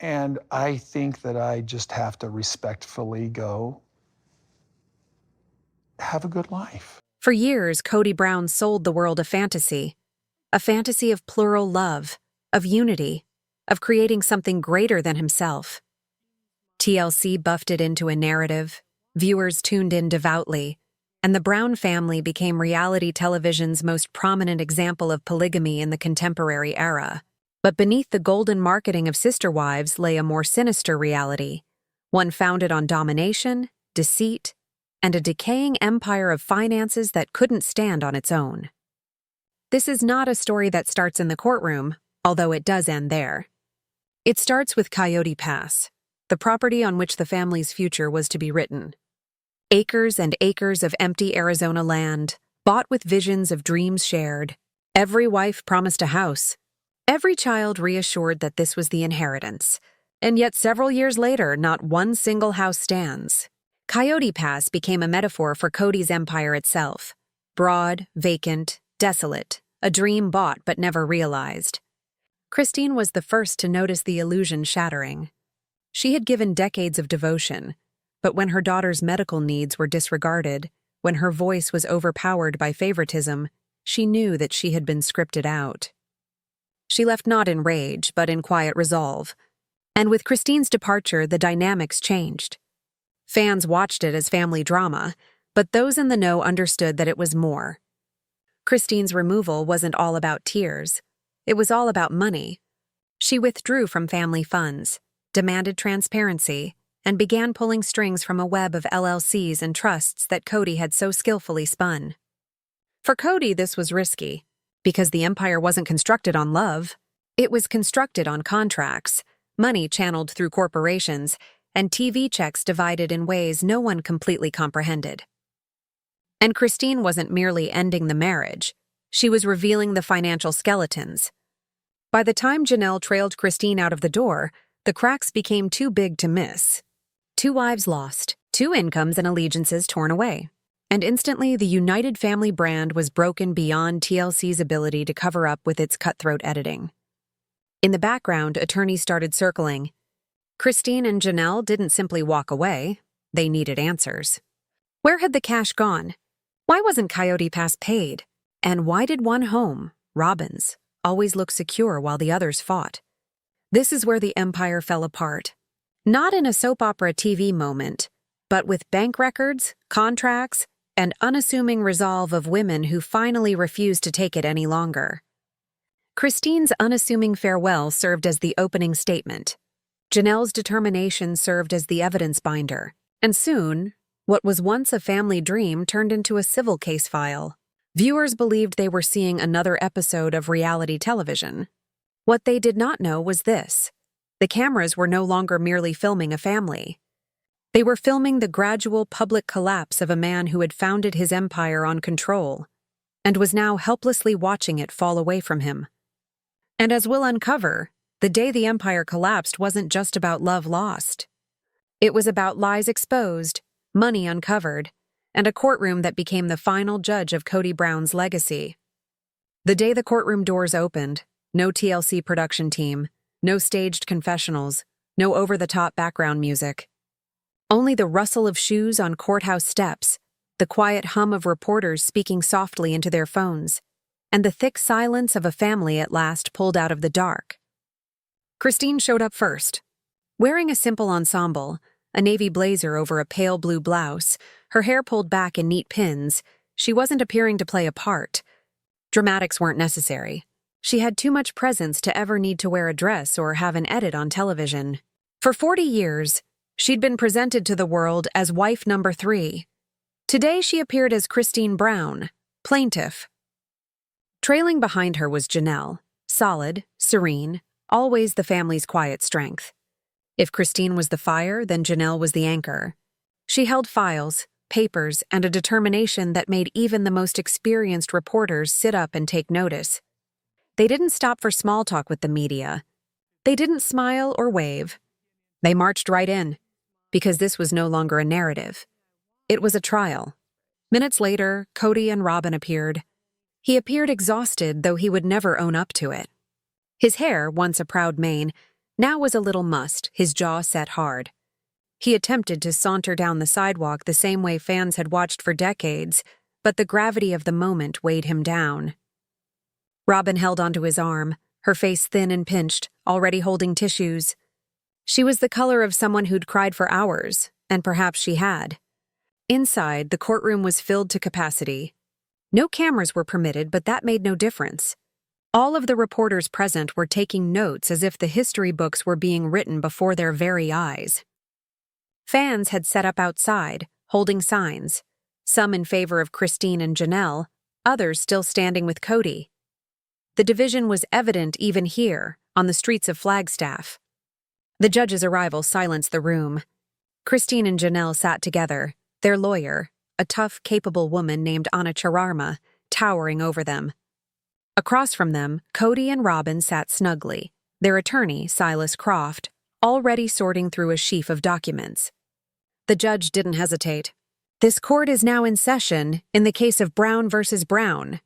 And I think that I just have to respectfully go, have a good life. For years, Kody Brown sold the world a fantasy of plural love, of unity, of creating something greater than himself. TLC buffed it into a narrative, viewers tuned in devoutly, and the Brown family became reality television's most prominent example of polygamy in the contemporary era. But beneath the golden marketing of sister wives lay a more sinister reality, one founded on domination, deceit, and a decaying empire of finances that couldn't stand on its own. This is not a story that starts in the courtroom, although it does end there. It starts with Coyote Pass, the property on which the family's future was to be written. Acres and acres of empty Arizona land, bought with visions of dreams shared. Every wife promised a house. Every child reassured that this was the inheritance. And yet several years later, not one single house stands. Coyote Pass became a metaphor for Kody's empire itself. Broad, vacant, desolate, a dream bought but never realized. Christine was the first to notice the illusion shattering. She had given decades of devotion, but when her daughter's medical needs were disregarded, when her voice was overpowered by favoritism, she knew that she had been scripted out. She left not in rage, but in quiet resolve. And with Christine's departure, the dynamics changed. Fans watched it as family drama, but those in the know understood that it was more. Christine's removal wasn't all about tears. It was all about money. She withdrew from family funds, demanded transparency, and began pulling strings from a web of LLCs and trusts that Kody had so skillfully spun. For Kody, this was risky, because the empire wasn't constructed on love. It was constructed on contracts, money channeled through corporations, and TV checks divided in ways no one completely comprehended. And Christine wasn't merely ending the marriage. She was revealing the financial skeletons. By the time Janelle trailed Christine out of the door, the cracks became too big to miss. 2 wives lost, 2 incomes and allegiances torn away. And instantly, the United Family brand was broken beyond TLC's ability to cover up with its cutthroat editing. In the background, attorneys started circling. Christine and Janelle didn't simply walk away. They needed answers. Where had the cash gone? Why wasn't Coyote Pass paid? And why did one home, Robin's, always look secure while the others fought? This is where the empire fell apart. Not in a soap opera TV moment, but with bank records, contracts, and unassuming resolve of women who finally refused to take it any longer. Christine's unassuming farewell served as the opening statement. Janelle's determination served as the evidence binder. And soon, what was once a family dream turned into a civil case file. Viewers believed they were seeing another episode of reality television. What they did not know was this: the cameras were no longer merely filming a family. They were filming the gradual public collapse of a man who had founded his empire on control, and was now helplessly watching it fall away from him. And as we'll uncover, the day the empire collapsed wasn't just about love lost. It was about lies exposed, money uncovered, and a courtroom that became the final judge of Kody Brown's legacy. The day the courtroom doors opened, no TLC production team, no staged confessionals, no over-the-top background music. Only the rustle of shoes on courthouse steps, the quiet hum of reporters speaking softly into their phones, and the thick silence of a family at last pulled out of the dark. Christine showed up first. Wearing a simple ensemble, a navy blazer over a pale blue blouse, her hair pulled back in neat pins, she wasn't appearing to play a part. Dramatics weren't necessary. She had too much presence to ever need to wear a dress or have an edit on television. For 40 years, she'd been presented to the world as wife number 3. Today she appeared as Christine Brown, plaintiff. Trailing behind her was Janelle, solid, serene, always the family's quiet strength. If Christine was the fire, then Janelle was the anchor. She held files, papers, and a determination that made even the most experienced reporters sit up and take notice. They didn't stop for small talk with the media. They didn't smile or wave. They marched right in, because this was no longer a narrative. It was a trial. Minutes later, Kody and Robin appeared. He appeared exhausted, though he would never own up to it. His hair, once a proud mane, Now was a little mussed, his jaw set hard. He attempted to saunter down the sidewalk the same way fans had watched for decades, but the gravity of the moment weighed him down. Robin held onto his arm, her face thin and pinched, already holding tissues. She was the color of someone who'd cried for hours, and perhaps she had. Inside, the courtroom was filled to capacity. No cameras were permitted, but that made no difference. All of the reporters present were taking notes as if the history books were being written before their very eyes. Fans had set up outside, holding signs, some in favor of Christine and Janelle, others still standing with Kody. The division was evident even here, on the streets of Flagstaff. The judge's arrival silenced the room. Christine and Janelle sat together, their lawyer, a tough, capable woman named Anna Chararma, towering over them. Across from them, Kody and Robin sat snugly, their attorney, Silas Croft, already sorting through a sheaf of documents. The judge didn't hesitate. "This court is now in session in the case of Brown versus Brown."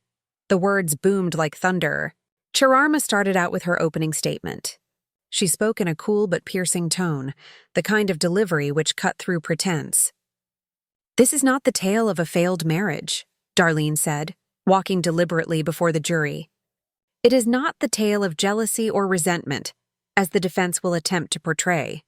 The words boomed like thunder. Chararma started out with her opening statement. She spoke in a cool but piercing tone, the kind of delivery which cut through pretense. "This is not the tale of a failed marriage," Darlene said, walking deliberately before the jury. "It is not the tale of jealousy or resentment, as the defense will attempt to portray.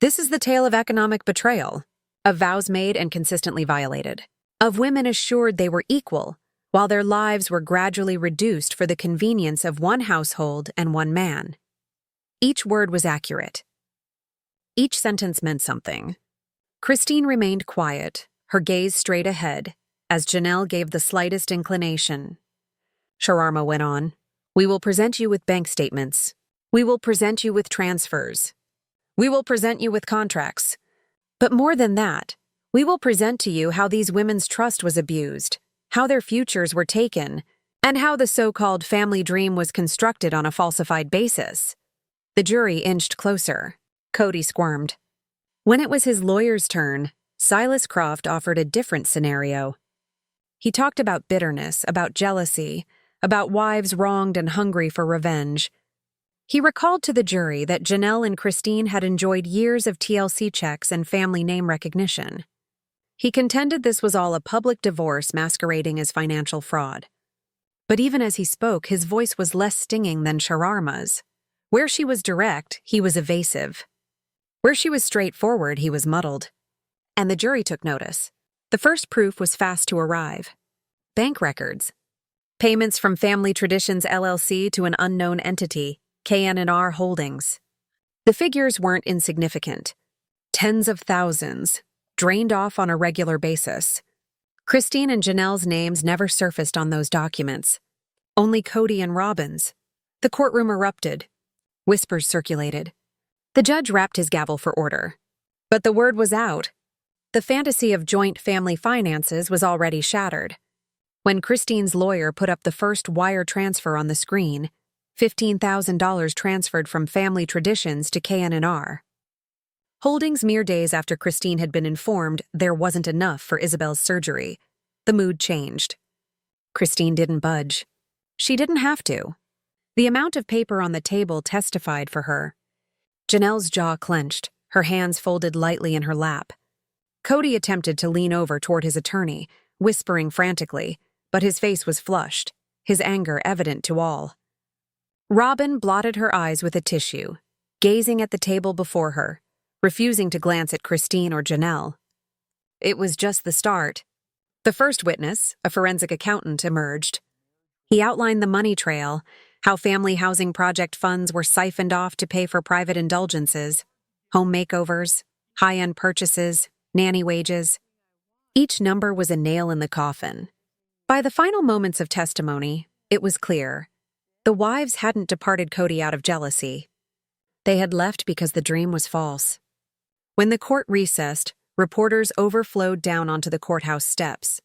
This is the tale of economic betrayal, of vows made and consistently violated, of women assured they were equal, while their lives were gradually reduced for the convenience of one household and one man." Each word was accurate. Each sentence meant something. Christine remained quiet, her gaze straight ahead, as Janelle gave the slightest inclination. Chararma went on, "We will present you with bank statements. We will present you with transfers. We will present you with contracts. But more than that, we will present to you how these women's trust was abused, how their futures were taken, and how the so-called family dream was constructed on a falsified basis." The jury inched closer. Kody squirmed. When it was his lawyer's turn, Silas Croft offered a different scenario. He talked about bitterness, about jealousy, about wives wronged and hungry for revenge. He recalled to the jury that Janelle and Christine had enjoyed years of TLC checks and family name recognition. He contended this was all a public divorce masquerading as financial fraud. But even as he spoke, his voice was less stinging than Chararma's. Where she was direct, he was evasive. Where she was straightforward, he was muddled. And the jury took notice. The first proof was fast to arrive. Bank records. Payments from Family Traditions LLC to an unknown entity, KN&R Holdings. The figures weren't insignificant. Tens of thousands, drained off on a regular basis. Christine and Janelle's names never surfaced on those documents. Only Kody and Robin's. The courtroom erupted. Whispers circulated. The judge rapped his gavel for order. But the word was out. The fantasy of joint family finances was already shattered. When Christine's lawyer put up the first wire transfer on the screen, $15,000 transferred from Family Traditions to KN&R. Holdings mere days after Christine had been informed there wasn't enough for Isabel's surgery, the mood changed. Christine didn't budge. She didn't have to. The amount of paper on the table testified for her. Janelle's jaw clenched, her hands folded lightly in her lap. Kody attempted to lean over toward his attorney, whispering frantically, but his face was flushed, his anger evident to all. Robin blotted her eyes with a tissue, gazing at the table before her, refusing to glance at Christine or Janelle. It was just the start. The first witness, a forensic accountant, emerged. He outlined the money trail, how family housing project funds were siphoned off to pay for private indulgences, home makeovers, high-end purchases, nanny wages. Each number was a nail in the coffin. By the final moments of testimony, it was clear. The wives hadn't departed Kody out of jealousy. They had left because the dream was false. When the court recessed, reporters overflowed down onto the courthouse steps.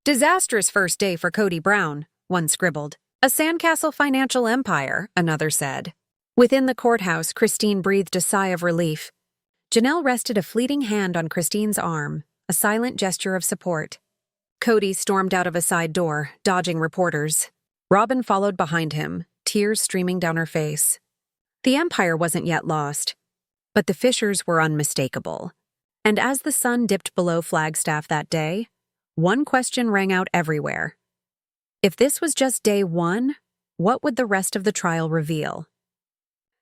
"Disastrous first day for Kody Brown," one scribbled. "A sandcastle financial empire," another said. Within the courthouse, Christine breathed a sigh of relief. Janelle rested a fleeting hand on Christine's arm, a silent gesture of support. Kody stormed out of a side door, dodging reporters. Robin followed behind him, tears streaming down her face. The empire wasn't yet lost, but the fissures were unmistakable. And as the sun dipped below Flagstaff that day, one question rang out everywhere. If this was just day one, what would the rest of the trial reveal?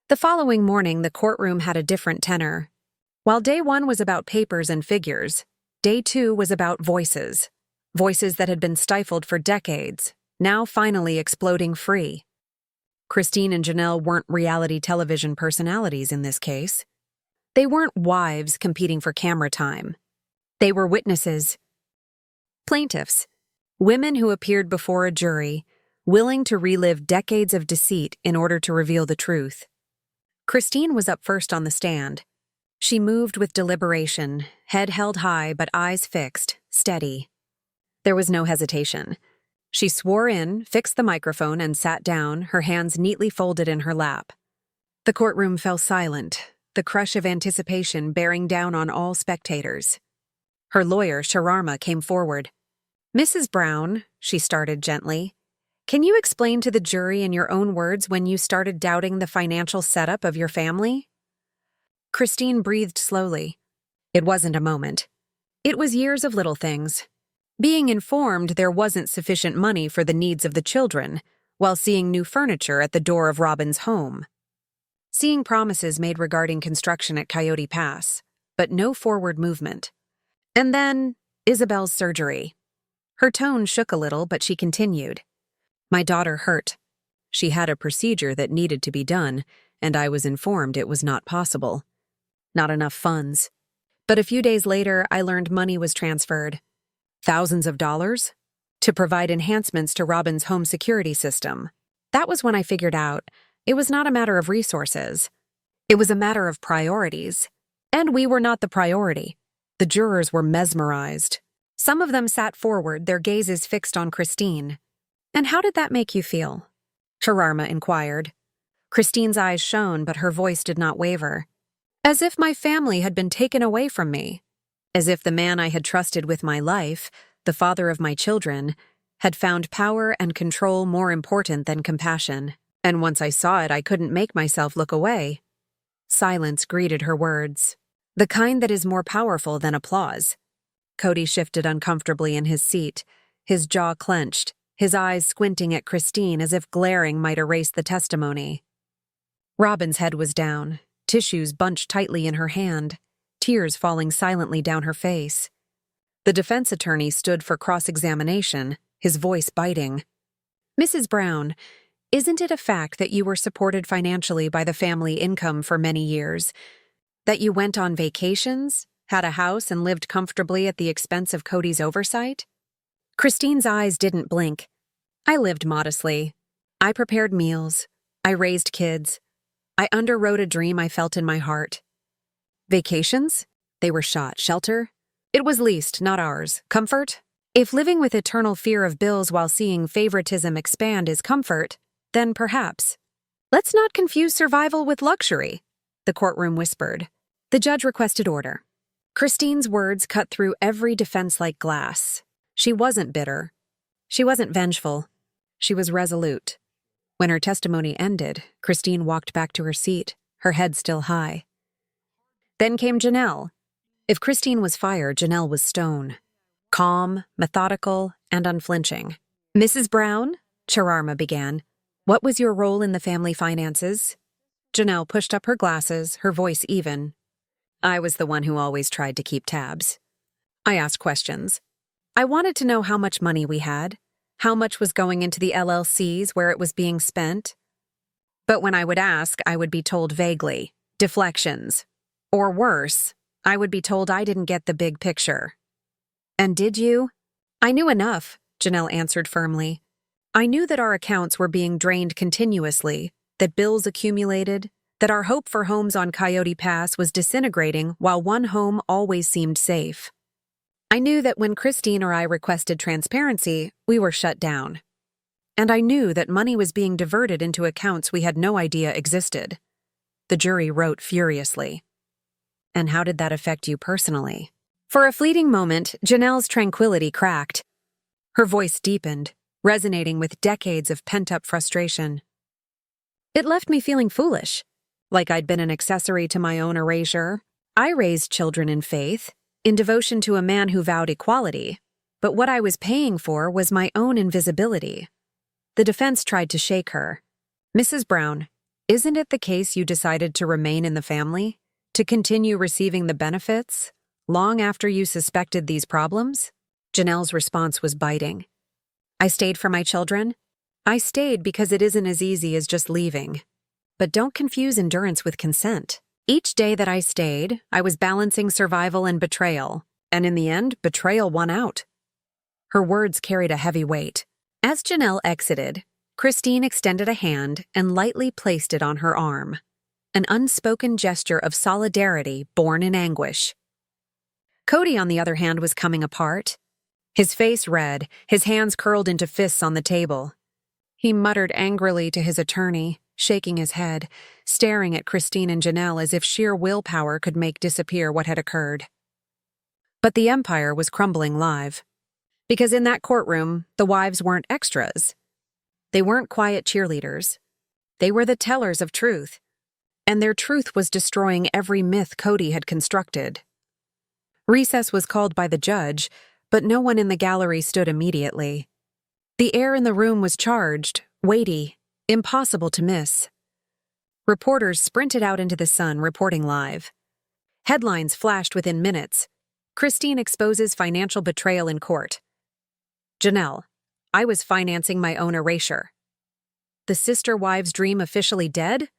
The following morning, the courtroom had a different tenor. While day one was about papers and figures, day two was about voices. Voices that had been stifled for decades, now finally exploding free. Christine and Janelle weren't reality television personalities in this case. They weren't wives competing for camera time. They were witnesses. Plaintiffs. Women who appeared before a jury, willing to relive decades of deceit in order to reveal the truth. Christine was up first on the stand. She moved with deliberation, head held high but eyes fixed, steady. There was no hesitation. She swore in, fixed the microphone, and sat down, her hands neatly folded in her lap. The courtroom fell silent, the crush of anticipation bearing down on all spectators. Her lawyer, Shararma, came forward. "Mrs. Brown," she started gently, "can you explain to the jury in your own words when you started doubting the financial setup of your family?" Christine breathed slowly. It wasn't a moment. It was years of little things. Being informed there wasn't sufficient money for the needs of the children, while seeing new furniture at the door of Robin's home. Seeing promises made regarding construction at Coyote Pass, but no forward movement. And then, Isabel's surgery. Her tone shook a little, but she continued. "My daughter hurt. She had a procedure that needed to be done, and I was informed it was not possible. Not enough funds. But a few days later, I learned money was transferred. Thousands of dollars? To provide enhancements to Robin's home security system. That was when I figured out it was not a matter of resources. It was a matter of priorities. And we were not the priority. The jurors were mesmerized. Some of them sat forward, their gazes fixed on Christine. "And how did that make you feel?" Shararma inquired. Christine's eyes shone, but her voice did not waver. "As if my family had been taken away from me. As if the man I had trusted with my life, the father of my children, had found power and control more important than compassion. And once I saw it, I couldn't make myself look away." Silence greeted her words. The kind that is more powerful than applause. Kody shifted uncomfortably in his seat, his jaw clenched, his eyes squinting at Christine as if glaring might erase the testimony. Robin's head was down, tissues bunched tightly in her hand, tears falling silently down her face. The defense attorney stood for cross-examination, his voice biting. "Mrs. Brown, isn't it a fact that you were supported financially by the family income for many years? That you went on vacations, had a house, and lived comfortably at the expense of Kody's oversight?" Christine's eyes didn't blink. "I lived modestly. I prepared meals. I raised kids. I underwrote a dream I felt in my heart. Vacations? They were shot. Shelter? It was leased, not ours. Comfort? If living with eternal fear of bills while seeing favoritism expand is comfort, then perhaps. Let's not confuse survival with luxury," the courtroom whispered. The judge requested order. Christine's words cut through every defense like glass. She wasn't bitter. She wasn't vengeful. She was resolute. When her testimony ended, Christine walked back to her seat, her head still high. Then came Janelle. If Christine was fire, Janelle was stone. Calm, methodical, and unflinching. "Mrs. Brown," Shararma began, "what was your role in the family finances?" Janelle pushed up her glasses, her voice even. "I was the one who always tried to keep tabs. I asked questions. I wanted to know how much money we had, how much was going into the LLCs where it was being spent. But when I would ask, I would be told vaguely, deflections. Or worse, I would be told I didn't get the big picture." "And did you?" "I knew enough," Janelle answered firmly. "I knew that our accounts were being drained continuously, that bills accumulated, that our hope for homes on Coyote Pass was disintegrating while one home always seemed safe. I knew that when Christine or I requested transparency, we were shut down. And I knew that money was being diverted into accounts we had no idea existed." The jury wrote furiously. "And how did that affect you personally?" For a fleeting moment, Janelle's tranquility cracked. Her voice deepened, resonating with decades of pent-up frustration. "It left me feeling foolish. like I'd been an accessory to my own erasure. I raised children in faith, in devotion to a man who vowed equality, but what I was paying for was my own invisibility. The defense tried to shake her. Mrs. Brown, isn't it the case you decided to remain in the family? To continue receiving the benefits, long after you suspected these problems? Janelle's response was biting. I stayed for my children. I stayed because it isn't as easy as just leaving. But don't confuse endurance with consent. Each day that I stayed, I was balancing survival and betrayal, and in the end, betrayal won out. Her words carried a heavy weight. As Janelle exited, Christine extended a hand and lightly placed it on her arm, an unspoken gesture of solidarity born in anguish. Kody, on the other hand, was coming apart. His face red, his hands curled into fists on the table. He muttered angrily to his attorney, shaking his head, staring at Christine and Janelle as if sheer willpower could make disappear what had occurred. But the empire was crumbling live. Because in that courtroom, the wives weren't extras. They weren't quiet cheerleaders. They were the tellers of truth. And their truth was destroying every myth Kody had constructed. Recess was called by the judge, but no one in the gallery stood immediately. The air in the room was charged, weighty, impossible to miss. Reporters sprinted out into the sun, reporting live. Headlines flashed within minutes. Christine exposes financial betrayal in court. Janelle, I was financing my own erasure. The sister wives' dream officially dead?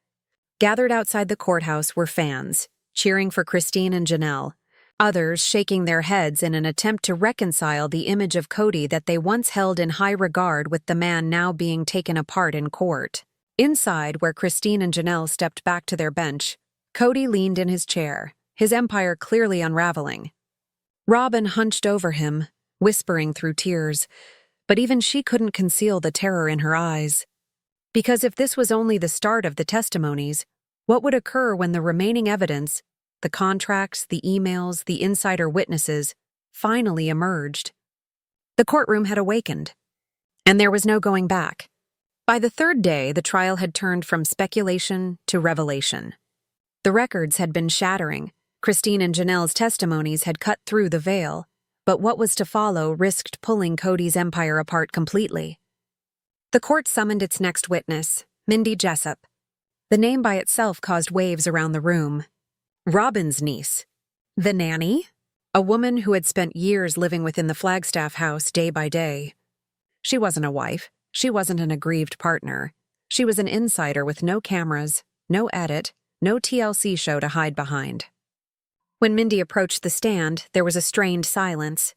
Gathered outside the courthouse were fans, cheering for Christine and Janelle, others shaking their heads in an attempt to reconcile the image of Kody that they once held in high regard with the man now being taken apart in court. Inside, where Christine and Janelle stepped back to their bench, Kody leaned in his chair, his empire clearly unraveling. Robin hunched over him, whispering through tears, but even she couldn't conceal the terror in her eyes. Because if this was only the start of the testimonies, what would occur when the remaining evidence, the contracts, the emails, the insider witnesses, finally emerged? The courtroom had awakened, and there was no going back. By the third day, the trial had turned from speculation to revelation. The records had been shattering. Christine and Janelle's testimonies had cut through the veil, but what was to follow risked pulling Kody's empire apart completely. The court summoned its next witness, Mindy Jessup. The name by itself caused waves around the room. Robin's niece. The nanny? A woman who had spent years living within the Flagstaff house day by day. She wasn't a wife. She wasn't an aggrieved partner. She was an insider with no cameras, no edit, no TLC show to hide behind. When Mindy approached the stand, there was a strained silence.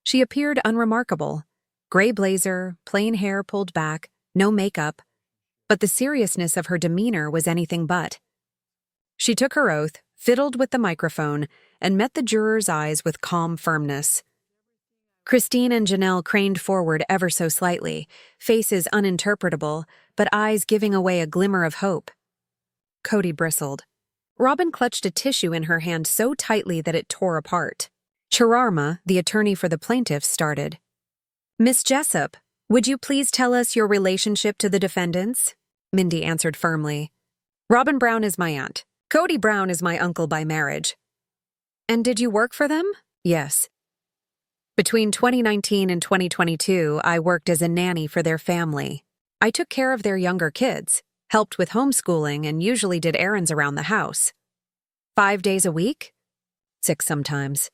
She appeared unremarkable. Gray blazer, plain hair pulled back, no makeup. But the seriousness of her demeanor was anything but. She took her oath, fiddled with the microphone, and met the jurors' eyes with calm firmness. Christine and Janelle craned forward ever so slightly, faces uninterpretable, but eyes giving away a glimmer of hope. Kody bristled. Robin clutched a tissue in her hand so tightly that it tore apart. Chararma, the attorney for the plaintiffs, started. Miss Jessup, would you please tell us your relationship to the defendants? Mindy answered firmly. Robin Brown is my aunt. Kody Brown is my uncle by marriage. And did you work for them? Yes. Between 2019 and 2022, I worked as a nanny for their family. I took care of their younger kids, helped with homeschooling, and usually did errands around the house. 5 days a week? 6 sometimes.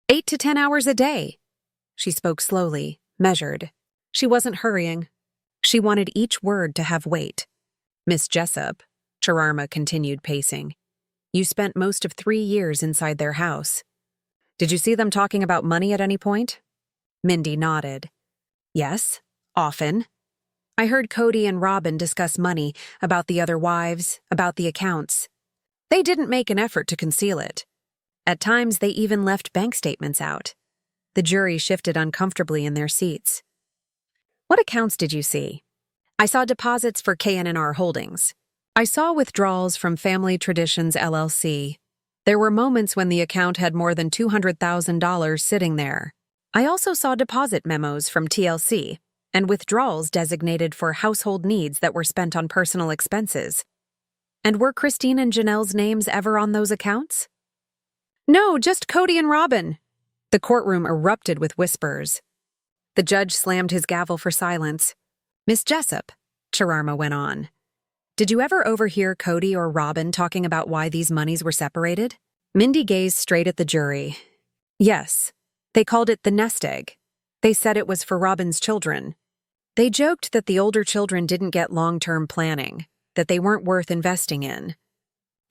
8 to 10 hours a day. She spoke slowly, measured. She wasn't hurrying. She wanted each word to have weight. Miss Jessup, Chararma continued pacing. You spent most of 3 years inside their house. Did you see them talking about money at any point? Mindy nodded. Yes, often. I heard Kody and Robin discuss money, about the other wives, about the accounts. They didn't make an effort to conceal it. At times, they even left bank statements out. The jury shifted uncomfortably in their seats. What accounts did you see? I saw deposits for KNR Holdings. I saw withdrawals from Family Traditions LLC. There were moments when the account had more than $200,000 sitting there. I also saw deposit memos from TLC and withdrawals designated for household needs that were spent on personal expenses. And were Christine and Janelle's names ever on those accounts? No, just Kody and Robin. The courtroom erupted with whispers. The judge slammed his gavel for silence. Miss Jessup, Chararma went on. Did you ever overhear Kody or Robin talking about why these monies were separated? Mindy gazed straight at the jury. Yes, they called it the nest egg. They said it was for Robin's children. They joked that the older children didn't get long-term planning, that they weren't worth investing in.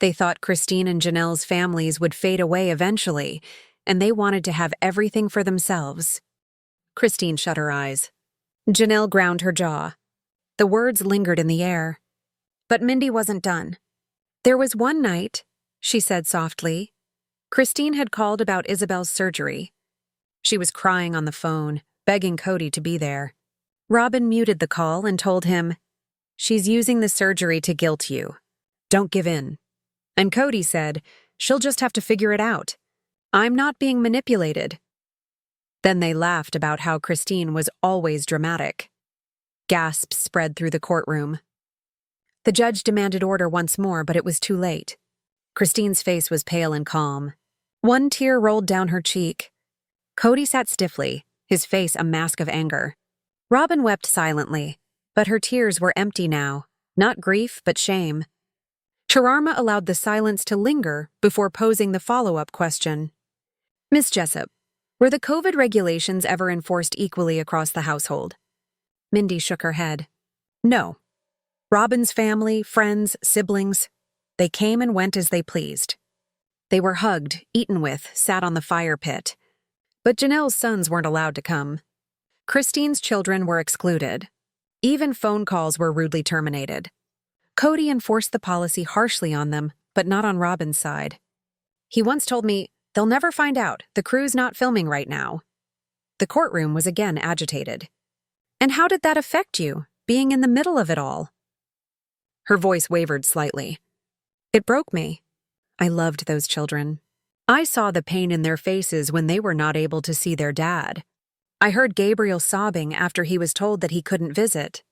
They thought Christine and Janelle's families would fade away eventually, and they wanted to have everything for themselves. Christine shut her eyes. Janelle ground her jaw. The words lingered in the air. But Mindy wasn't done. There was one night, she said softly. Christine had called about Isabel's surgery. She was crying on the phone, begging Kody to be there. Robin muted the call and told him, "She's using the surgery to guilt you. Don't give in." And Kody said, "She'll just have to figure it out. I'm not being manipulated." Then they laughed about how Christine was always dramatic. Gasps spread through the courtroom. The judge demanded order once more, but it was too late. Christine's face was pale and calm. One tear rolled down her cheek. Kody sat stiffly, his face a mask of anger. Robin wept silently, but her tears were empty now, not grief but shame. Chararma allowed the silence to linger before posing the follow-up question. Miss Jessup, were the COVID regulations ever enforced equally across the household? Mindy shook her head. No. Robin's family, friends, siblings, they came and went as they pleased. They were hugged, eaten with, sat on the fire pit. But Janelle's sons weren't allowed to come. Christine's children were excluded. Even phone calls were rudely terminated. Kody enforced the policy harshly on them, but not on Robin's side. He once told me, "They'll never find out. The crew's not filming right now." The courtroom was again agitated. And how did that affect you, being in the middle of it all? Her voice wavered slightly. It broke me. I loved those children. I saw the pain in their faces when they were not able to see their dad. I heard Gabriel sobbing after he was told that he couldn't visit.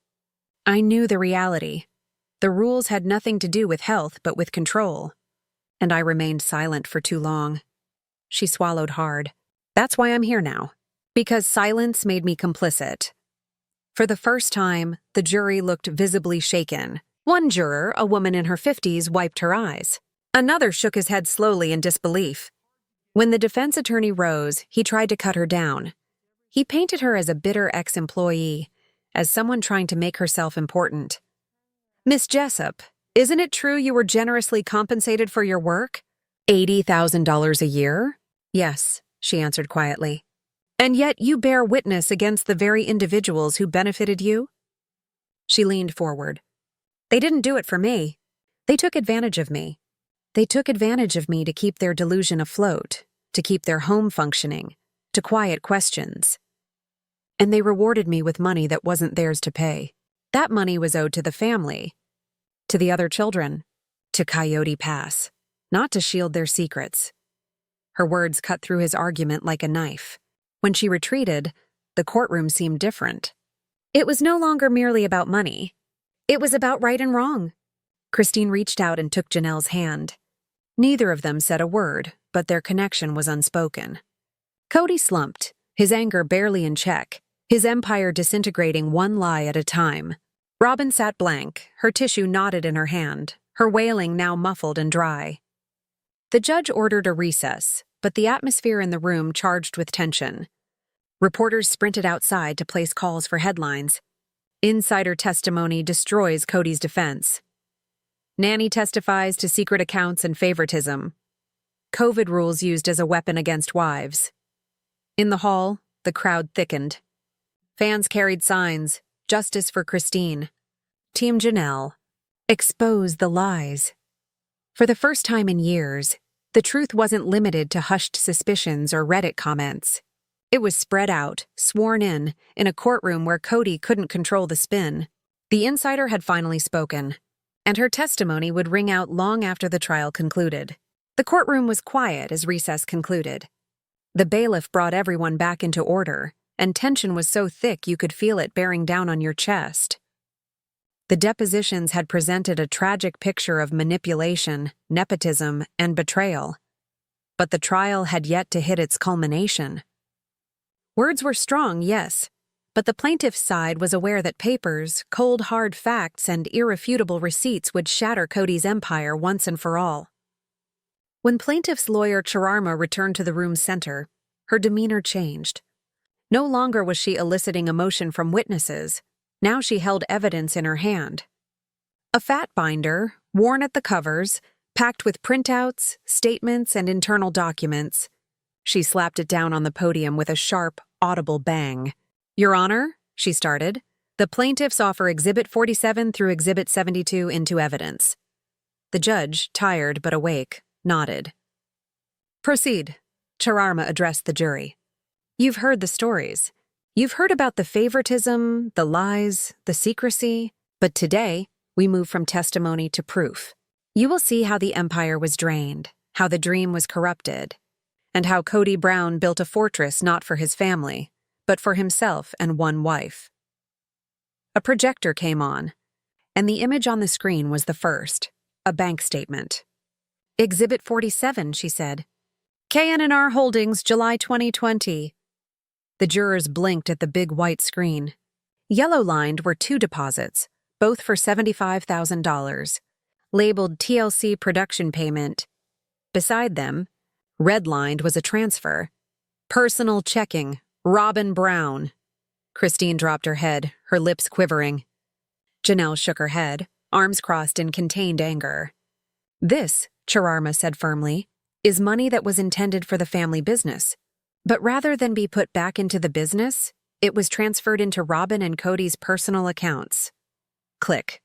I knew the reality. The rules had nothing to do with health but with control. And I remained silent for too long. She swallowed hard. That's why I'm here now. Because silence made me complicit. For the first time, the jury looked visibly shaken. One juror, a woman in her 50s, wiped her eyes. Another shook his head slowly in disbelief. When the defense attorney rose, he tried to cut her down. He painted her as a bitter ex-employee, as someone trying to make herself important. Miss Jessup, isn't it true you were generously compensated for your work? $80,000 a year? Yes, she answered quietly. And yet you bear witness against the very individuals who benefited you? She leaned forward. They didn't do it for me. They took advantage of me. They took advantage of me to keep their delusion afloat, to keep their home functioning, to quiet questions. And they rewarded me with money that wasn't theirs to pay. That money was owed to the family, to the other children, to Coyote Pass, not to shield their secrets. Her words cut through his argument like a knife. When she retreated, the courtroom seemed different. It was no longer merely about money. It was about right and wrong. Christine reached out and took Janelle's hand. Neither of them said a word, but their connection was unspoken. Kody slumped, his anger barely in check, his empire disintegrating one lie at a time. Robin sat blank, her tissue knotted in her hand, her wailing now muffled and dry. The judge ordered a recess, but the atmosphere in the room charged with tension. Reporters sprinted outside to place calls for headlines. Insider testimony destroys Kody's defense. Nanny testifies to secret accounts and favoritism. COVID rules used as a weapon against wives. In the hall, the crowd thickened. Fans carried signs, "Justice for Christine." Team Janelle. Expose the lies. For the first time in years, the truth wasn't limited to hushed suspicions or Reddit comments. It was spread out, sworn in a courtroom where Kody couldn't control the spin. The insider had finally spoken, and her testimony would ring out long after the trial concluded. The courtroom was quiet as recess concluded. The bailiff brought everyone back into order, and tension was so thick you could feel it bearing down on your chest. The depositions had presented a tragic picture of manipulation, nepotism, and betrayal. But the trial had yet to hit its culmination. Words were strong, yes, but the plaintiff's side was aware that papers, cold hard facts, and irrefutable receipts would shatter Kody's empire once and for all. When plaintiff's lawyer Chararma returned to the room's center, her demeanor changed. No longer was she eliciting emotion from witnesses. Now she held evidence in her hand. A fat binder, worn at the covers, packed with printouts, statements, and internal documents. She slapped it down on the podium with a sharp, audible bang. "Your Honor," she started, "the plaintiffs offer Exhibit 47 through Exhibit 72 into evidence." The judge, tired but awake, nodded. "Proceed," Chararma addressed the jury. "You've heard the stories. You've heard about the favoritism, the lies, the secrecy, but today we move from testimony to proof. You will see how the empire was drained, how the dream was corrupted, and how Kody Brown built a fortress not for his family, but for himself and one wife." A projector came on, and the image on the screen was the first, a bank statement. "Exhibit 47, she said. "K&R Holdings, July 2020. The jurors blinked at the big white screen. Yellow-lined were two deposits, both for $75,000, labeled TLC production payment. Beside them, red-lined was a transfer. "Personal checking, Robin Brown." Christine dropped her head, her lips quivering. Janelle shook her head, arms crossed in contained anger. "This," Chararma said firmly, "is money that was intended for the family business. But rather than be put back into the business, it was transferred into Robin and Kody's personal accounts." Click.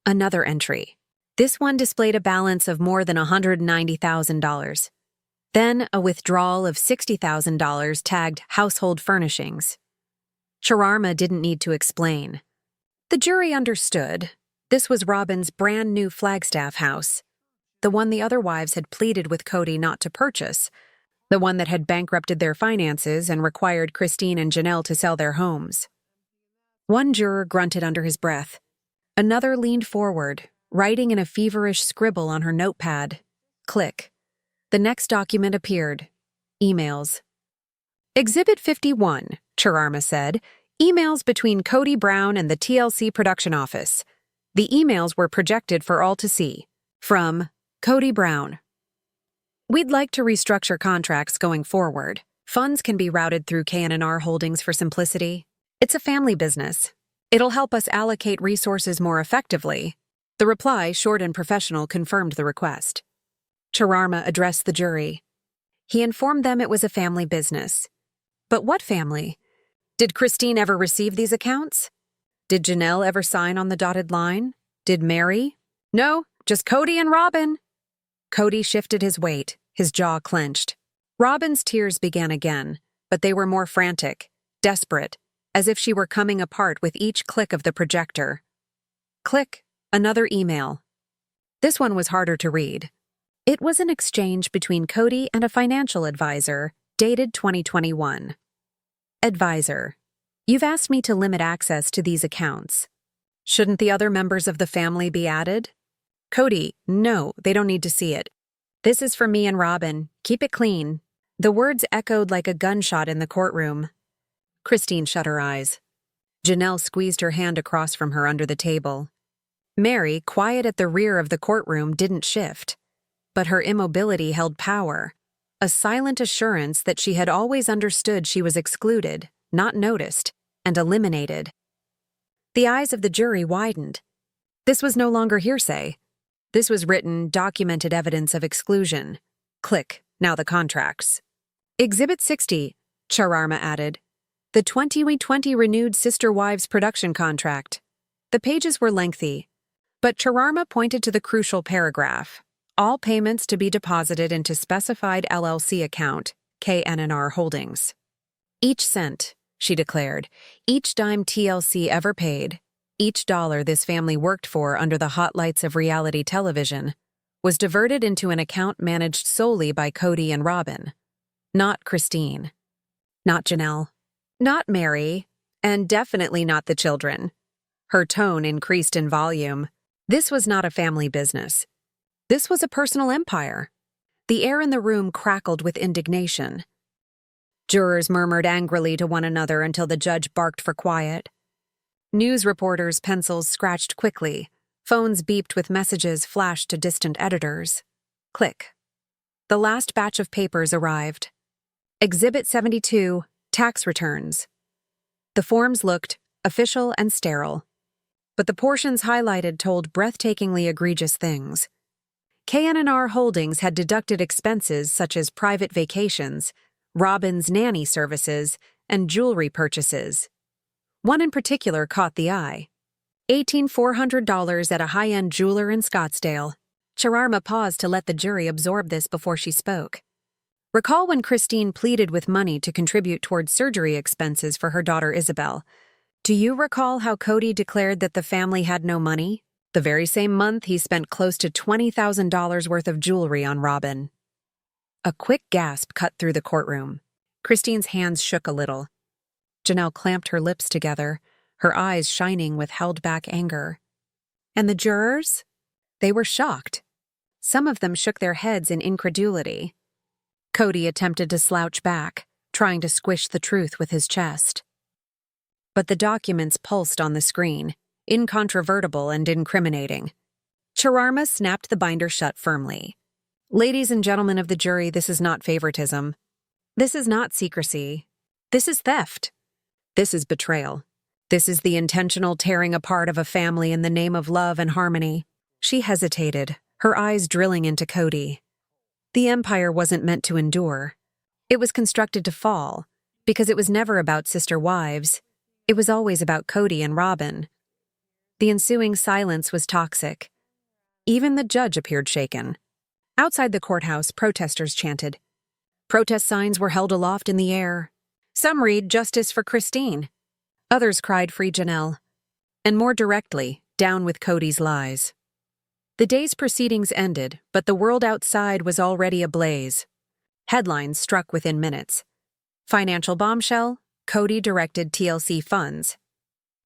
Another entry. This one displayed a balance of more than $190,000. Then a withdrawal of $60,000 tagged household furnishings. Chararma didn't need to explain. The jury understood. This was Robin's brand new Flagstaff house, the one the other wives had pleaded with Kody not to purchase, the one that had bankrupted their finances and required Christine and Janelle to sell their homes. One juror grunted under his breath. Another leaned forward, writing in a feverish scribble on her notepad. Click. The next document appeared. Emails. "Exhibit 51, Chararma said. Emails between Kody Brown and the TLC production office. The emails were projected for all to see. From Kody Brown. We'd like to restructure contracts going forward. Funds can be routed through K&R Holdings for simplicity. It's a family business. It'll help us allocate resources more effectively." The reply, short and professional, confirmed the request. Chararma addressed the jury. He informed them it was a family business. But what family? Did Christine ever receive these accounts? Did Janelle ever sign on the dotted line? Did Mary? No, just Kody and Robin. Kody shifted his weight, his jaw clenched. Robin's tears began again, but they were more frantic, desperate, as if she were coming apart with each click of the projector. Click, another email. This one was harder to read. It was an exchange between Kody and a financial advisor, dated 2021. Advisor, you've asked me to limit access to these accounts. Shouldn't the other members of the family be added? Kody, no, they don't need to see it. This is for me and Robin. Keep it clean. The words echoed like a gunshot in the courtroom. Christine shut her eyes. Janelle squeezed her hand across from her under the table. Mary, quiet at the rear of the courtroom, didn't shift. But her immobility held power, a silent assurance that she had always understood she was excluded, not noticed, and eliminated. The eyes of the jury widened. This was no longer hearsay. This was written, documented evidence of exclusion. Click, now the contracts. Exhibit 60, Chararma added. The 2020 renewed Sister Wives production contract. The pages were lengthy, but Chararma pointed to the crucial paragraph. All payments to be deposited into specified LLC account, K&R Holdings. Each cent, she declared, each dime TLC ever paid, each dollar this family worked for under the hot lights of reality television, was diverted into an account managed solely by Kody and Robin. Not Christine. Not Janelle. Not Mary. And definitely not the children. Her tone increased in volume. This was not a family business. This was a personal empire. The air in the room crackled with indignation. Jurors murmured angrily to one another until the judge barked for quiet. News reporters' pencils scratched quickly. Phones beeped with messages flashed to distant editors. Click. The last batch of papers arrived. Exhibit 72, tax returns. The forms looked official and sterile, but the portions highlighted told breathtakingly egregious things. K&R Holdings had deducted expenses such as private vacations, Robin's nanny services, and jewelry purchases. One in particular caught the eye. $1,400 at a high-end jeweler in Scottsdale. Chararma paused to let the jury absorb this before she spoke. Recall when Christine pleaded with money to contribute towards surgery expenses for her daughter Isabel. Do you recall how Kody declared that the family had no money? The very same month, he spent close to $20,000 worth of jewelry on Robin. A quick gasp cut through the courtroom. Christine's hands shook a little. Janelle clamped her lips together, her eyes shining with held-back anger. And the jurors? They were shocked. Some of them shook their heads in incredulity. Kody attempted to slouch back, trying to squish the truth with his chest. But the documents pulsed on the screen, incontrovertible and incriminating. Chararma snapped the binder shut firmly. Ladies and gentlemen of the jury, this is not favoritism. This is not secrecy. This is theft. This is betrayal. This is the intentional tearing apart of a family in the name of love and harmony. She hesitated, her eyes drilling into Kody. The empire wasn't meant to endure. It was constructed to fall, because it was never about sister wives. It was always about Kody and Robin. The ensuing silence was toxic. Even the judge appeared shaken. Outside the courthouse, protesters chanted. Protest signs were held aloft in the air. Some read, "Justice for Christine." Others cried, "Free Janelle." And more directly, "Down with Kody's lies." The day's proceedings ended, but the world outside was already ablaze. Headlines struck within minutes. Financial bombshell, Kody directed TLC funds.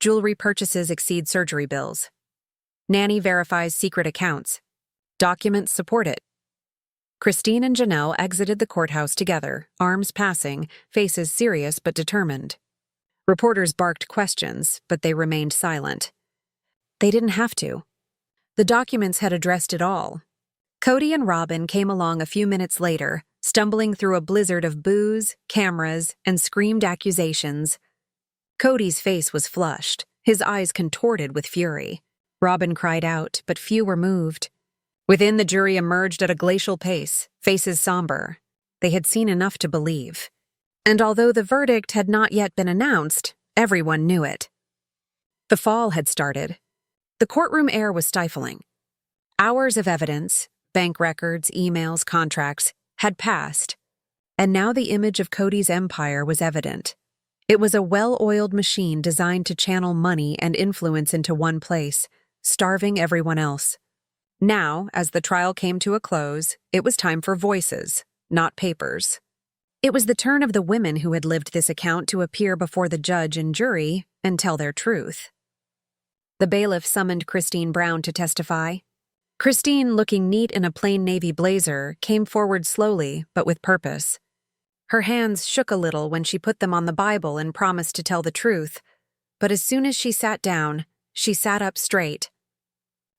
Jewelry purchases exceed surgery bills. Nanny verifies secret accounts. Documents support it. Christine and Janelle exited the courthouse together, arms passing, faces serious but determined. Reporters barked questions, but they remained silent. They didn't have to. The documents had addressed it all. Kody and Robin came along a few minutes later, stumbling through a blizzard of boos, cameras, and screamed accusations. Kody's face was flushed, his eyes contorted with fury. Robin cried out, but few were moved. Within, the jury emerged at a glacial pace, faces somber. They had seen enough to believe. And although the verdict had not yet been announced, everyone knew it. The fall had started. The courtroom air was stifling. Hours of evidence, bank records, emails, contracts, had passed, and now the image of Kody's empire was evident. It was a well-oiled machine designed to channel money and influence into one place, starving everyone else. Now, as the trial came to a close, it was time for voices, not papers. It was the turn of the women who had lived this account to appear before the judge and jury and tell their truth. The bailiff summoned Christine Brown to testify. Christine, looking neat in a plain navy blazer, came forward slowly, but with purpose. Her hands shook a little when she put them on the Bible and promised to tell the truth, but as soon as she sat down, she sat up straight.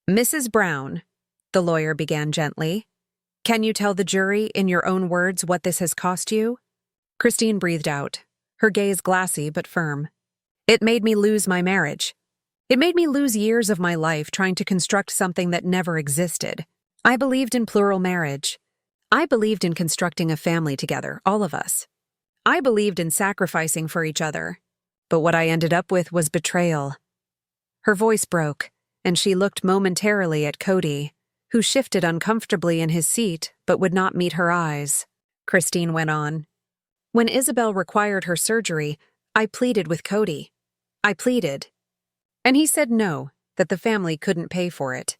"Mrs. Brown," the lawyer began gently, "can you tell the jury, in your own words, what this has cost you?" Christine breathed out, her gaze glassy but firm. "It made me lose my marriage. It made me lose years of my life trying to construct something that never existed. I believed in plural marriage. I believed in constructing a family together, all of us. I believed in sacrificing for each other. But what I ended up with was betrayal." Her voice broke, and she looked momentarily at Kody, who shifted uncomfortably in his seat but would not meet her eyes. Christine went on. "When Isabel required her surgery, I pleaded with Kody. I pleaded. And he said no, that the family couldn't pay for it.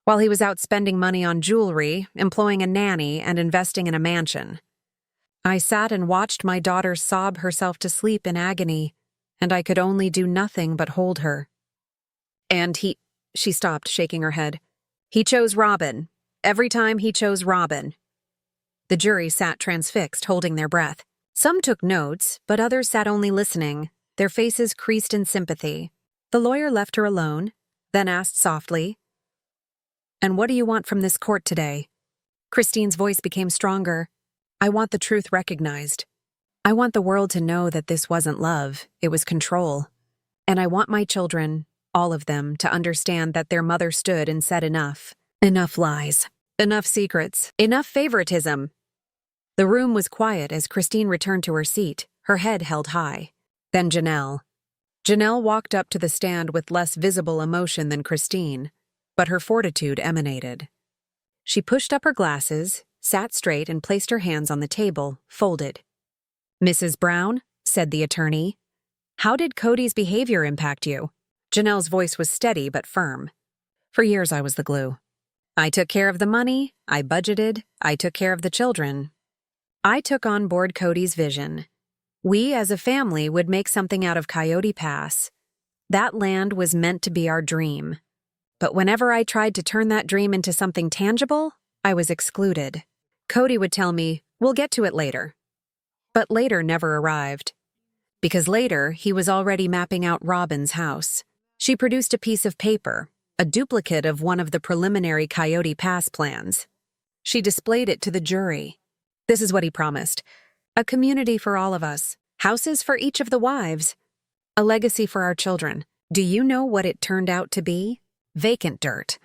While he was out spending money on jewelry, employing a nanny, and investing in a mansion. I sat and watched my daughter sob herself to sleep in agony, and I could only do nothing but hold her. And she stopped, shaking her head. He chose Robin. Every time he chose Robin. The jury sat transfixed, holding their breath. Some took notes, but others sat only listening, their faces creased in sympathy. The lawyer left her alone, then asked softly, "And what do you want from this court today?" Christine's voice became stronger. "I want the truth recognized. I want the world to know that this wasn't love, it was control. And I want my children, all of them, to understand that their mother stood and said enough. Enough lies. Enough secrets. Enough favoritism." The room was quiet as Christine returned to her seat, her head held high. Then Janelle. Janelle walked up to the stand with less visible emotion than Christine, but her fortitude emanated. She pushed up her glasses, sat straight, and placed her hands on the table, folded. "Mrs. Brown," said the attorney, "how did Kody's behavior impact you?" Janelle's voice was steady but firm. "For years I was the glue. I took care of the money, I budgeted, I took care of the children. I took on board Kody's vision. We as a family would make something out of Coyote Pass. That land was meant to be our dream. But whenever I tried to turn that dream into something tangible, I was excluded. Kody would tell me, 'We'll get to it later.' But later never arrived. Because later, he was already mapping out Robin's house. She produced a piece of paper, a duplicate of one of the preliminary Coyote Pass plans. She displayed it to the jury. This is what he promised. A community for all of us. Houses for each of the wives. A legacy for our children. Do you know what it turned out to be? Vacant dirt.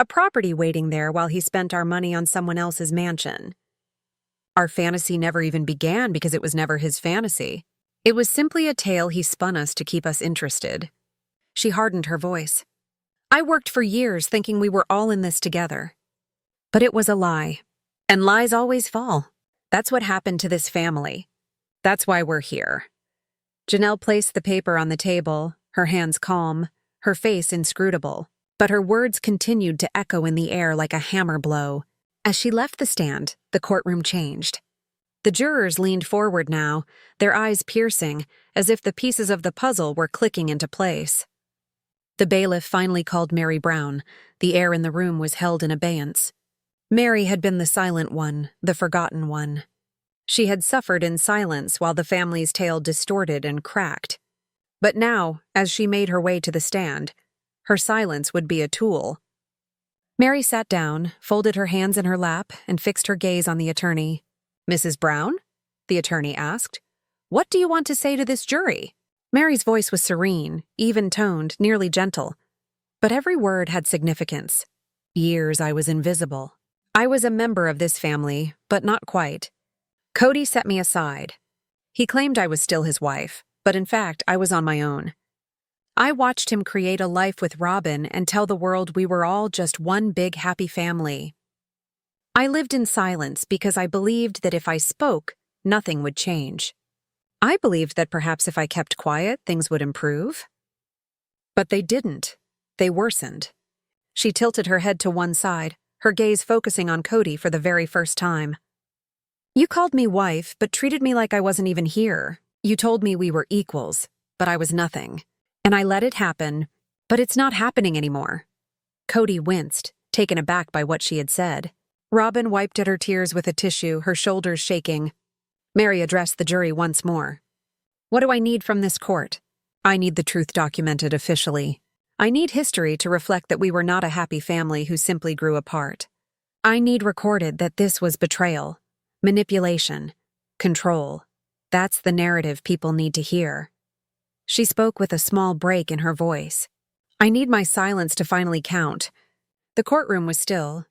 A property waiting there while he spent our money on someone else's mansion. Our fantasy never even began because it was never his fantasy. It was simply a tale he spun us to keep us interested." She hardened her voice. "I worked for years thinking we were all in this together. But it was a lie. And lies always fall. That's what happened to this family. That's why we're here." Janelle placed the paper on the table, her hands calm, her face inscrutable, but her words continued to echo in the air like a hammer blow. As she left the stand, the courtroom changed. The jurors leaned forward now, their eyes piercing, as if the pieces of the puzzle were clicking into place. The bailiff finally called Mary Brown. The air in the room was held in abeyance. Mary had been the silent one, the forgotten one. She had suffered in silence while the family's tale distorted and cracked. But now, as she made her way to the stand, her silence would be a tool. Mary sat down, folded her hands in her lap, and fixed her gaze on the attorney. "Mrs. Brown?" the attorney asked. "What do you want to say to this jury?" Mary's voice was serene, even-toned, nearly gentle. But every word had significance. "Years I was invisible. I was a member of this family, but not quite. Kody set me aside. He claimed I was still his wife, but in fact I was on my own. I watched him create a life with Robin and tell the world we were all just one big happy family. I lived in silence because I believed that if I spoke, nothing would change. I believed that perhaps if I kept quiet, things would improve. But they didn't. They worsened." She tilted her head to one side, her gaze focusing on Kody for the very first time. "You called me wife, but treated me like I wasn't even here. You told me we were equals, but I was nothing. And I let it happen, but it's not happening anymore." Kody winced, taken aback by what she had said. Robin wiped at her tears with a tissue, her shoulders shaking. Mary addressed the jury once more. "What do I need from this court? I need the truth documented officially. I need history to reflect that we were not a happy family who simply grew apart. I need recorded that this was betrayal, manipulation, control. That's the narrative people need to hear." She spoke with a small break in her voice. "I need my silence to finally count." The courtroom was still.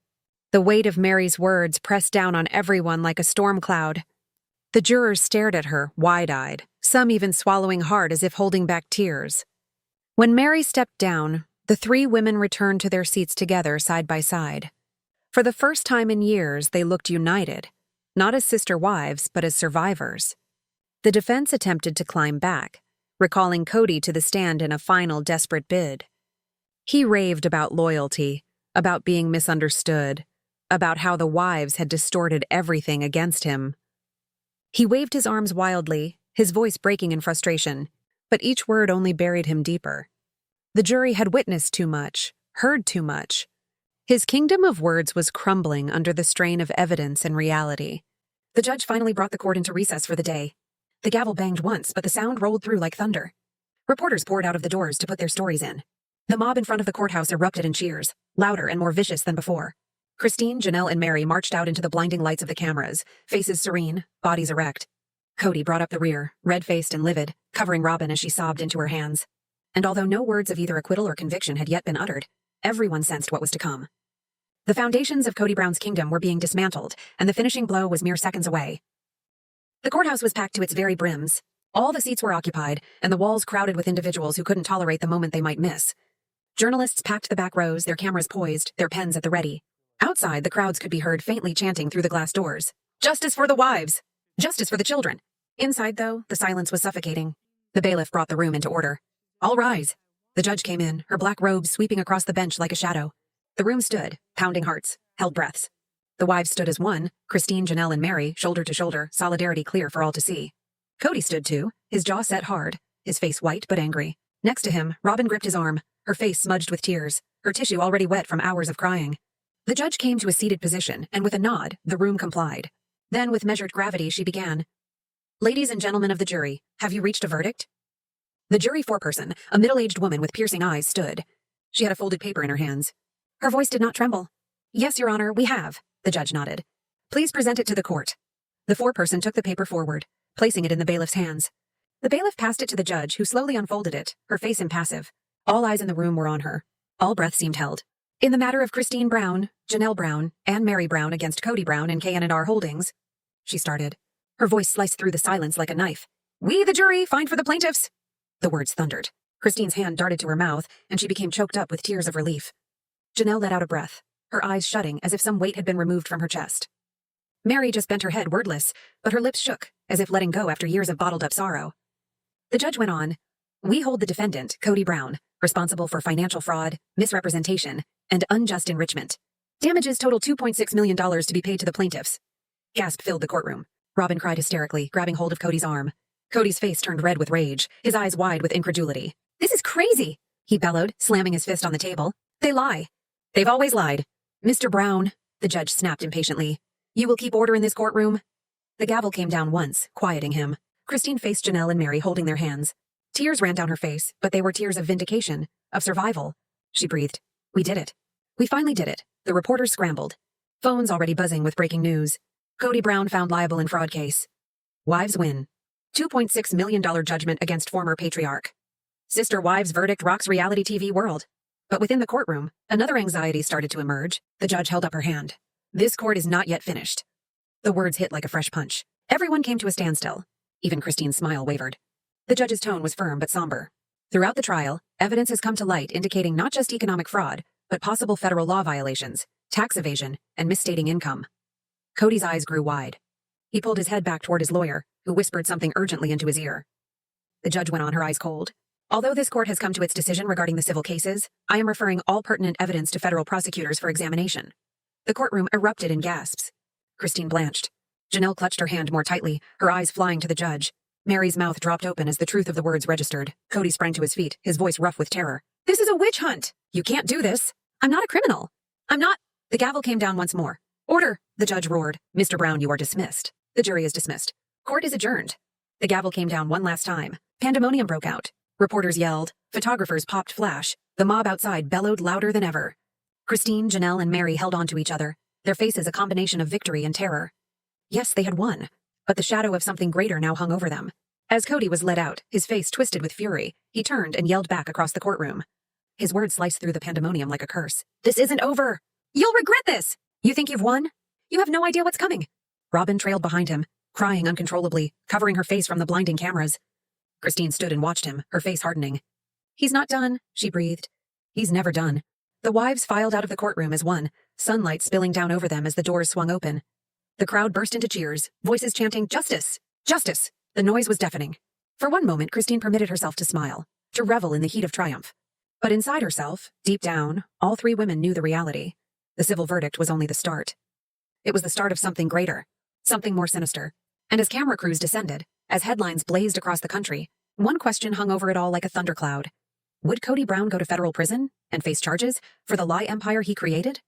The weight of Mary's words pressed down on everyone like a storm cloud. The jurors stared at her, wide-eyed, some even swallowing hard as if holding back tears. When Mary stepped down, the three women returned to their seats together side by side. For the first time in years, they looked united, not as sister wives, but as survivors. The defense attempted to climb back, recalling Kody to the stand in a final desperate bid. He raved about loyalty, about being misunderstood, about how the wives had distorted everything against him. He waved his arms wildly, his voice breaking in frustration, but each word only buried him deeper. The jury had witnessed too much, heard too much. His kingdom of words was crumbling under the strain of evidence and reality. The judge finally brought the court into recess for the day. The gavel banged once, but the sound rolled through like thunder. Reporters poured out of the doors to put their stories in. The mob in front of the courthouse erupted in cheers, louder and more vicious than before. Christine, Janelle, and Mary marched out into the blinding lights of the cameras, faces serene, bodies erect. Kody brought up the rear, red-faced and livid, covering Robin as she sobbed into her hands. And although no words of either acquittal or conviction had yet been uttered, everyone sensed what was to come. The foundations of Kody Brown's kingdom were being dismantled, and the finishing blow was mere seconds away. The courthouse was packed to its very brims. All the seats were occupied, and the walls crowded with individuals who couldn't tolerate the moment they might miss. Journalists packed the back rows, their cameras poised, their pens at the ready. Outside, the crowds could be heard faintly chanting through the glass doors, "Justice for the wives! Justice for the children!" Inside, though, the silence was suffocating. The bailiff brought the room into order. "All rise." The judge came in, her black robes sweeping across the bench like a shadow. The room stood, pounding hearts, held breaths. The wives stood as one, Christine, Janelle, and Mary, shoulder to shoulder, solidarity clear for all to see. Kody stood too, his jaw set hard, his face white but angry. Next to him, Robin gripped his arm, her face smudged with tears, her tissue already wet from hours of crying. The judge came to a seated position, and with a nod, the room complied. Then, with measured gravity, she began. "Ladies and gentlemen of the jury, have you reached a verdict?" The jury foreperson, a middle-aged woman with piercing eyes, stood. She had a folded paper in her hands. Her voice did not tremble. "Yes, Your Honor, we have," the judge nodded. "Please present it to the court." The foreperson took the paper forward, placing it in the bailiff's hands. The bailiff passed it to the judge, who slowly unfolded it, her face impassive. All eyes in the room were on her. All breath seemed held. "In the matter of Christine Brown, Janelle Brown, and Mary Brown against Kody Brown and K&R Holdings," she started. Her voice sliced through the silence like a knife. "We, the jury, find for the plaintiffs." The words thundered. Christine's hand darted to her mouth, and she became choked up with tears of relief. Janelle let out a breath, her eyes shutting as if some weight had been removed from her chest. Mary just bent her head wordless, but her lips shook, as if letting go after years of bottled-up sorrow. The judge went on. "We hold the defendant, Kody Brown, responsible for financial fraud, misrepresentation, and unjust enrichment. Damages total $2.6 million to be paid to the plaintiffs." Gasp filled the courtroom. Robin cried hysterically, grabbing hold of Kody's arm. Kody's face turned red with rage, his eyes wide with incredulity. "This is crazy," he bellowed, slamming his fist on the table. "They lie. They've always lied. Mr. Brown," the judge snapped impatiently, "you will keep order in this courtroom." The gavel came down once, quieting him. Christine faced Janelle and Mary holding their hands. Tears ran down her face, but they were tears of vindication, of survival. She breathed. "We did it. We finally did it." The reporters scrambled. Phones already buzzing with breaking news. Kody Brown found liable in fraud case. Wives win. $2.6 million judgment against former patriarch. Sister wives verdict rocks reality TV world. But within the courtroom, another anxiety started to emerge. The judge held up her hand. "This court is not yet finished." The words hit like a fresh punch. Everyone came to a standstill. Even Christine's smile wavered. The judge's tone was firm but somber. "Throughout the trial, evidence has come to light indicating not just economic fraud, but possible federal law violations, tax evasion, and misstating income." Kody's eyes grew wide. He pulled his head back toward his lawyer, who whispered something urgently into his ear. The judge went on, her eyes cold. "Although this court has come to its decision regarding the civil cases, I am referring all pertinent evidence to federal prosecutors for examination." The courtroom erupted in gasps. Christine blanched. Janelle clutched her hand more tightly, her eyes flying to the judge. Mary's mouth dropped open as the truth of the words registered. Kody sprang to his feet, his voice rough with terror. "This is a witch hunt! You can't do this! I'm not a criminal! I'm not—" The gavel came down once more. "Order!" the judge roared. "Mr. Brown, you are dismissed. The jury is dismissed. Court is adjourned." The gavel came down one last time. Pandemonium broke out. Reporters yelled. Photographers popped flash. The mob outside bellowed louder than ever. Christine, Janelle, and Mary held on to each other, their faces a combination of victory and terror. Yes, they had won, but the shadow of something greater now hung over them. As Kody was led out, his face twisted with fury, he turned and yelled back across the courtroom. His words sliced through the pandemonium like a curse. "This isn't over! You'll regret this! You think you've won? You have no idea what's coming!" Robin trailed behind him, crying uncontrollably, covering her face from the blinding cameras. Christine stood and watched him, her face hardening. "He's not done," she breathed. "He's never done." The wives filed out of the courtroom as one, sunlight spilling down over them as the doors swung open. The crowd burst into cheers, voices chanting, "Justice! Justice!" The noise was deafening. For one moment, Christine permitted herself to smile, to revel in the heat of triumph. But inside herself, deep down, all three women knew the reality. The civil verdict was only the start. It was the start of something greater, something more sinister. And as camera crews descended, as headlines blazed across the country, one question hung over it all like a thundercloud. Would Kody Brown go to federal prison and face charges for the lie empire he created?